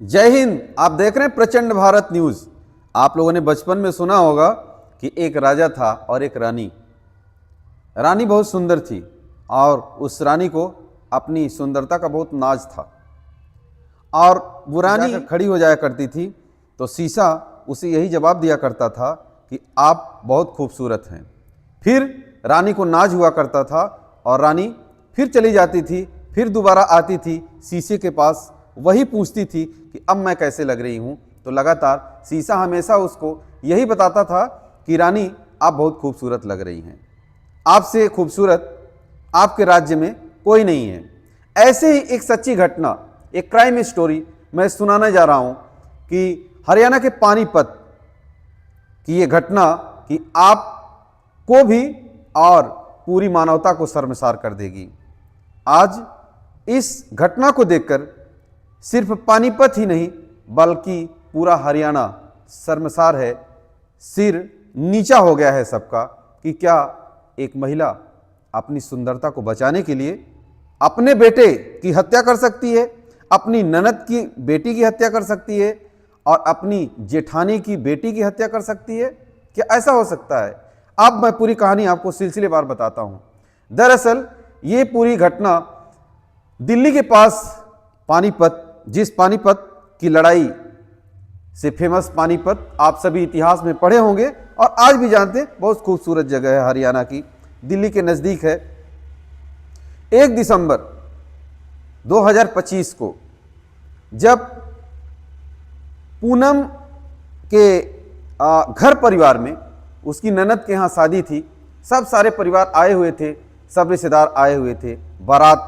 जय हिंद। आप देख रहे हैं प्रचंड भारत न्यूज। आप लोगों ने बचपन में सुना होगा कि एक राजा था और एक रानी। रानी बहुत सुंदर थी और उस रानी को अपनी सुंदरता का बहुत नाज था। और वो रानी खड़ी हो जाया करती थी तो शीशा उसे यही जवाब दिया करता था कि आप बहुत खूबसूरत हैं। फिर रानी को नाज हुआ करता था और रानी फिर चली जाती थी, फिर दोबारा आती थी शीशे के पास, वही पूछती थी कि अब मैं कैसे लग रही हूँ। तो लगातार शीशा हमेशा उसको यही बताता था कि रानी आप बहुत खूबसूरत लग रही हैं, आपसे खूबसूरत आपके राज्य में कोई नहीं है। ऐसे ही एक सच्ची घटना, एक क्राइम स्टोरी मैं सुनाने जा रहा हूँ कि हरियाणा के पानीपत की ये घटना कि आपको भी और पूरी मानवता को शर्मसार कर देगी। आज इस घटना को देखकर सिर्फ पानीपत ही नहीं बल्कि पूरा हरियाणा शर्मसार है, सिर नीचा हो गया है सबका कि क्या एक महिला अपनी सुंदरता को बचाने के लिए अपने बेटे की हत्या कर सकती है, अपनी ननद की बेटी की हत्या कर सकती है और अपनी जेठानी की बेटी की हत्या कर सकती है। क्या ऐसा हो सकता है? अब मैं पूरी कहानी आपको सिलसिलेवार बताता हूं। दरअसल ये पूरी घटना दिल्ली के पास पानीपत, जिस पानीपत की लड़ाई से फेमस पानीपत आप सभी इतिहास में पढ़े होंगे और आज भी जानते हैं, बहुत खूबसूरत जगह है हरियाणा की, दिल्ली के नज़दीक है। 1 दिसंबर 2025 को जब पूनम के घर परिवार में उसकी ननद के यहाँ शादी थी, सब सारे परिवार आए हुए थे, सब रिश्तेदार आए हुए थे। बारात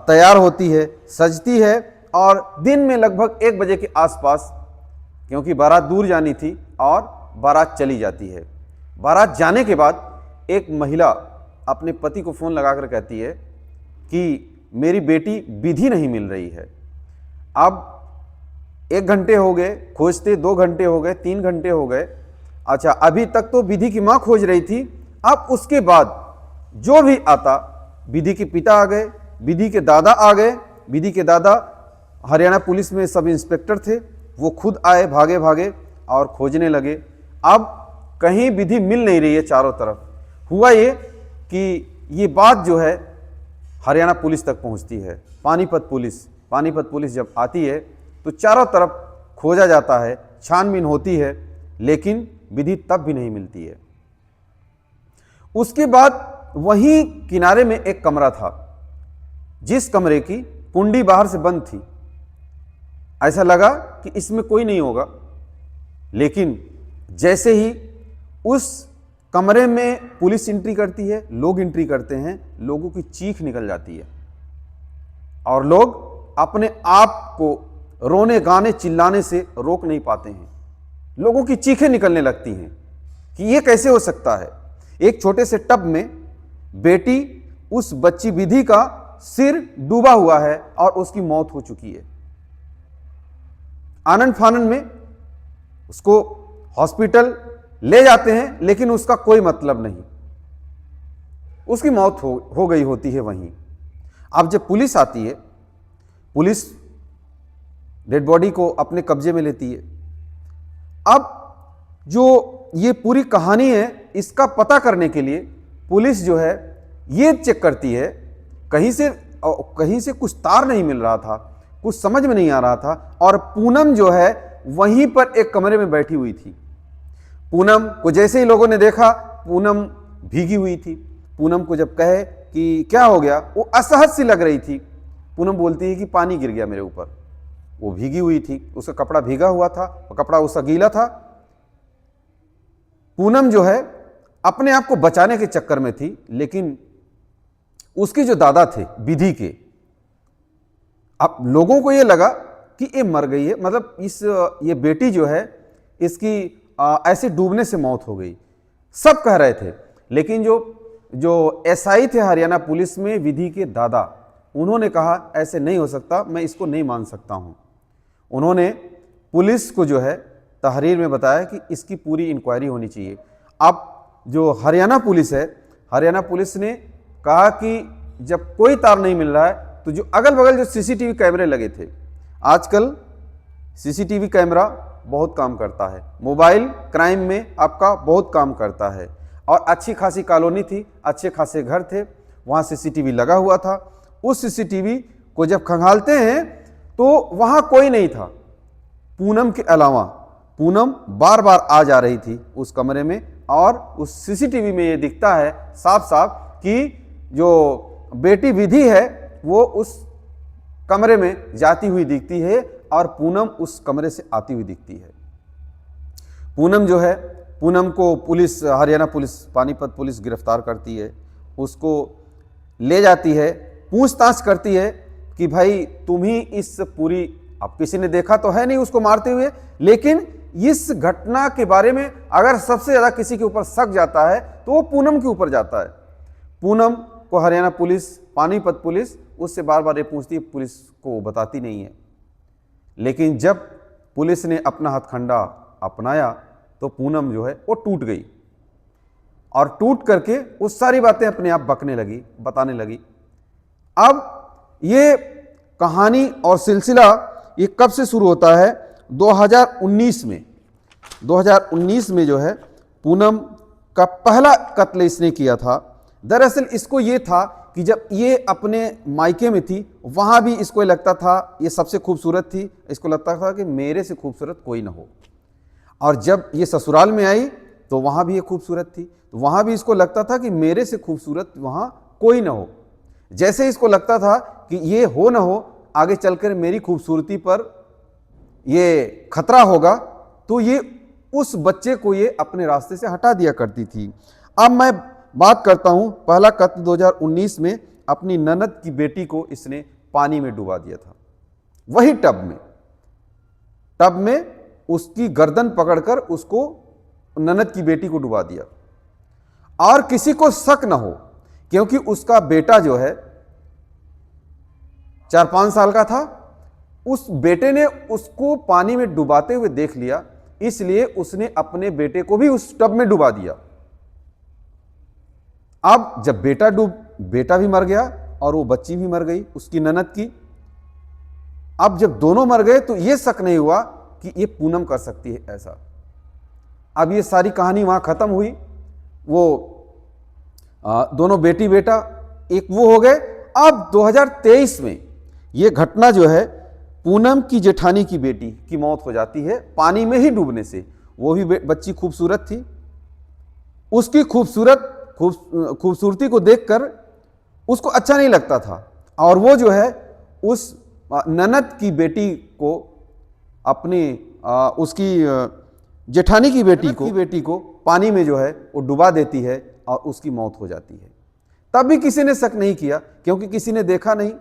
तैयार होती है, सजती है और दिन में लगभग 1 बजे के आसपास, क्योंकि बारात दूर जानी थी और बारात चली जाती है। बारात जाने के बाद एक महिला अपने पति को फ़ोन लगाकर कहती है कि मेरी बेटी विधि नहीं मिल रही है। अब 1 घंटे हो गए खोजते, 2 घंटे हो गए, 3 घंटे हो गए। अच्छा, अभी तक तो विधि की माँ खोज रही थी। अब उसके बाद जो भी आता, विधि के पिता आ गए, विधि के दादा आ गए। विधि के दादा हरियाणा पुलिस में सब इंस्पेक्टर थे, वो खुद आए भागे भागे और खोजने लगे। अब कहीं विधि मिल नहीं रही है चारों तरफ। हुआ ये कि ये बात जो है हरियाणा पुलिस तक पहुंचती है, पानीपत पुलिस जब आती है तो चारों तरफ खोजा जाता है, छानबीन होती है, लेकिन विधि तब भी नहीं मिलती है। उसके बाद वहीं किनारे में एक कमरा था, जिस कमरे की कुंडी बाहर से बंद थी। ऐसा लगा कि इसमें कोई नहीं होगा, लेकिन जैसे ही उस कमरे में पुलिस एंट्री करती है, लोग एंट्री करते हैं, लोगों की चीख निकल जाती है और लोग अपने आप को रोने गाने चिल्लाने से रोक नहीं पाते हैं। लोगों की चीखें निकलने लगती हैं कि ये कैसे हो सकता है। एक छोटे से टब में बेटी, उस बच्ची विधि का सिर डूबा हुआ है और उसकी मौत हो चुकी है। आनंद फानन में उसको हॉस्पिटल ले जाते हैं, लेकिन उसका कोई मतलब नहीं, उसकी मौत हो गई होती है वहीं। अब जब पुलिस आती है, पुलिस डेड बॉडी को अपने कब्जे में लेती है। अब जो ये पूरी कहानी है, इसका पता करने के लिए पुलिस जो है ये चेक करती है, कहीं से कुछ तार नहीं मिल रहा था, कुछ समझ में नहीं आ रहा था। और पूनम जो है वहीं पर एक कमरे में बैठी हुई थी। पूनम को जैसे ही लोगों ने देखा, पूनम भीगी हुई थी। पूनम को जब कहे कि क्या हो गया, वो असहज सी लग रही थी। पूनम बोलती है कि पानी गिर गया मेरे ऊपर। वो भीगी हुई थी, उसका कपड़ा भीगा हुआ था, कपड़ा उसका गीला था। पूनम जो है अपने आप को बचाने के चक्कर में थी, लेकिन उसके जो दादा थे विधि के, अब लोगों को ये लगा कि ये मर गई है, मतलब ये बेटी जो है इसकी ऐसे डूबने से मौत हो गई, सब कह रहे थे। लेकिन जो एसआई थे हरियाणा पुलिस में, विधि के दादा, उन्होंने कहा ऐसे नहीं हो सकता, मैं इसको नहीं मान सकता हूं। उन्होंने पुलिस को जो है तहरीर में बताया कि इसकी पूरी इंक्वायरी होनी चाहिए। अब जो हरियाणा पुलिस है, हरियाणा पुलिस ने कहा कि जब कोई तार नहीं मिल रहा है तो जो अगल बगल जो सीसीटीवी कैमरे लगे थे, आजकल सीसीटीवी कैमरा बहुत काम करता है, मोबाइल क्राइम में आपका बहुत काम करता है। और अच्छी खासी कॉलोनी थी, अच्छे खासे घर थे, वहाँ सीसीटीवी लगा हुआ था। उस सीसीटीवी को जब खंगालते हैं तो वहाँ कोई नहीं था पूनम के अलावा। पूनम बार बार आ जा रही थी उस कमरे में, और उस सीसीटीवी में ये दिखता है साफ साफ कि जो बेटी विधि है वो उस कमरे में जाती हुई दिखती है और पूनम उस कमरे से आती हुई दिखती है। पूनम जो है, पूनम को police, Haryana police, Panipat police गिरफ्तार करती है, उसको ले जाती है, पूछताछ करती है कि भाई तुम ही इस पूरी, अब किसी ने देखा तो है नहीं उसको मारते हुए, लेकिन इस घटना के बारे में अगर सबसे ज़्यादा किसी के ऊपर शक जाता है तो वो पूनम के ऊपर जाता है। पूनम को हरियाणा पुलिस, पानीपत पुलिस उससे बार बार ये पूछती है, पुलिस को वो बताती नहीं है। लेकिन जब पुलिस ने अपना हथकंडा अपनाया तो पूनम जो है वो टूट गई, और टूट करके वो सारी बातें अपने आप बकने लगी, बताने लगी। अब ये कहानी और सिलसिला ये कब से शुरू होता है? 2019 में। 2019 में जो है पूनम का पहला कत्ल इसने किया था। दरअसल इसको ये था कि जब ये अपने मायके में थी वहाँ भी इसको लगता था ये सबसे खूबसूरत थी, इसको लगता था कि मेरे से खूबसूरत कोई ना हो। और जब ये ससुराल में आई तो वहाँ भी ये खूबसूरत थी, तो वहाँ भी इसको लगता था कि मेरे से खूबसूरत वहाँ कोई ना हो। जैसे इसको लगता था कि ये हो ना हो, आगे चलकर मेरी खूबसूरती पर ये खतरा होगा, तो ये उस बच्चे को ये अपने रास्ते से हटा दिया करती थी। अब मैं बात करता हूँ, पहला कत्ल 2019 में अपनी ननद की बेटी को इसने पानी में डुबा दिया था, वही टब में उसकी गर्दन पकड़कर उसको, ननद की बेटी को डुबा दिया। और किसी को शक न हो, क्योंकि उसका बेटा जो है 4-5 साल का था, उस बेटे ने उसको पानी में डुबाते हुए देख लिया, इसलिए उसने अपने बेटे को भी उस टब में डुबा दिया। अब जब बेटा भी मर गया और वो बच्ची भी मर गई उसकी ननद की। अब जब दोनों मर गए तो ये शक नहीं हुआ कि ये पूनम कर सकती है ऐसा। अब ये सारी कहानी वहां खत्म हुई, वो दोनों बेटी बेटा एक वो हो गए। अब 2023 में ये घटना जो है, पूनम की जेठानी की बेटी की मौत हो जाती है पानी में ही डूबने से। वो भी बच्ची खूबसूरत थी, उसकी खूबसूरती को देखकर उसको अच्छा नहीं लगता था, और वो जो है उस ननद की बेटी को, अपनी उसकी जेठानी की बेटी को पानी में जो है वो डुबा देती है और उसकी मौत हो जाती है। तब भी किसी ने शक नहीं किया क्योंकि किसी ने देखा नहीं।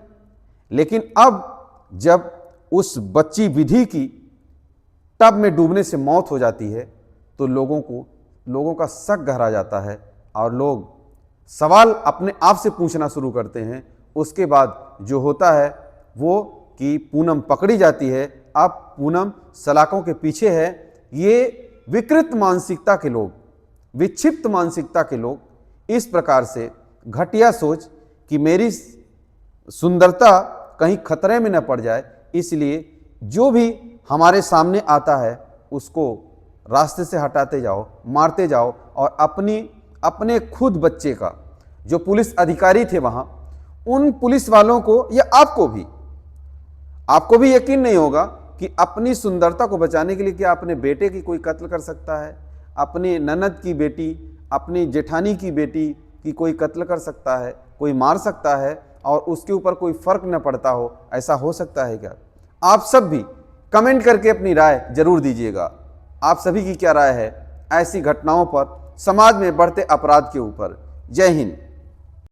लेकिन अब जब उस बच्ची विधि की टब में डूबने से मौत हो जाती है तो लोगों का शक गहरा जाता है और लोग सवाल अपने आप से पूछना शुरू करते हैं। उसके बाद जो होता है वो कि पूनम पकड़ी जाती है। अब पूनम सलाखों के पीछे है। ये विकृत मानसिकता के लोग, विक्षिप्त मानसिकता के लोग इस प्रकार से घटिया सोच कि मेरी सुंदरता कहीं खतरे में न पड़ जाए, इसलिए जो भी हमारे सामने आता है उसको रास्ते से हटाते जाओ, मारते जाओ। और अपने खुद बच्चे का, जो पुलिस अधिकारी थे वहाँ, उन पुलिस वालों को या आपको भी यकीन नहीं होगा कि अपनी सुंदरता को बचाने के लिए क्या अपने बेटे की कोई कत्ल कर सकता है, अपनी ननद की बेटी, अपनी जेठानी की बेटी की कोई कत्ल कर सकता है, कोई मार सकता है और उसके ऊपर कोई फर्क न पड़ता हो। ऐसा हो सकता है क्या? आप सब भी कमेंट करके अपनी राय जरूर दीजिएगा। आप सभी की क्या राय है ऐसी घटनाओं पर, समाज में बढ़ते अपराध के ऊपर। जय हिंद।